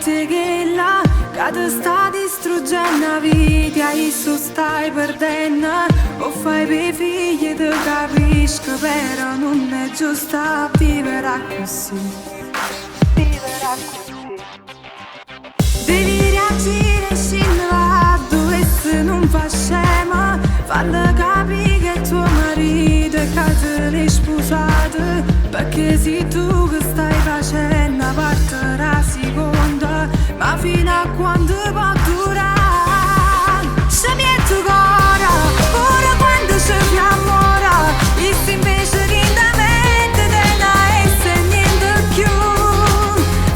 te che là che ti sta distruggendo la vita e su stai perdendo. O fai per figli ti capisco, però non è giusto vivere così. Vivere così. Devi reagire e scendere dove se non fa scema. Fallo capire che tuo marito è che te l'hai sposato, perché sei tu che stai facendo parte la seconda. Ma fino a quando può durare? Se mi è tu cuore, ora quando ci fiammora, e se invece che in da mente te ne essere niente più.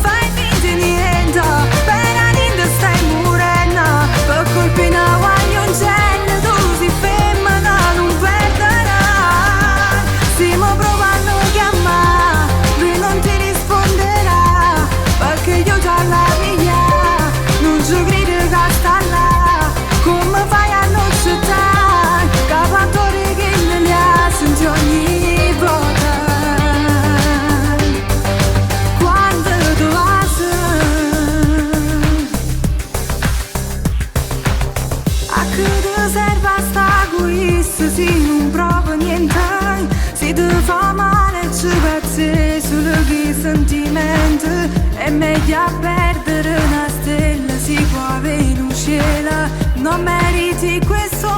Fai finta di niente, per niente stai morendo, per colpi una guaglia un genere, tu sei femmina, non perderai. Stiamo provando a chiamare, lui non ti risponderà, perché io già la via, non ci credo che sta là. Come fai a non accettare, capatori che me li ha sentito ogni volta. Quando tu vas, a che ti serve a sta egoista se non provo niente? Se ti fa male ci pensi solo che sentimento. È meglio a perdere una stella, si può avere un cielo. Non meriti questo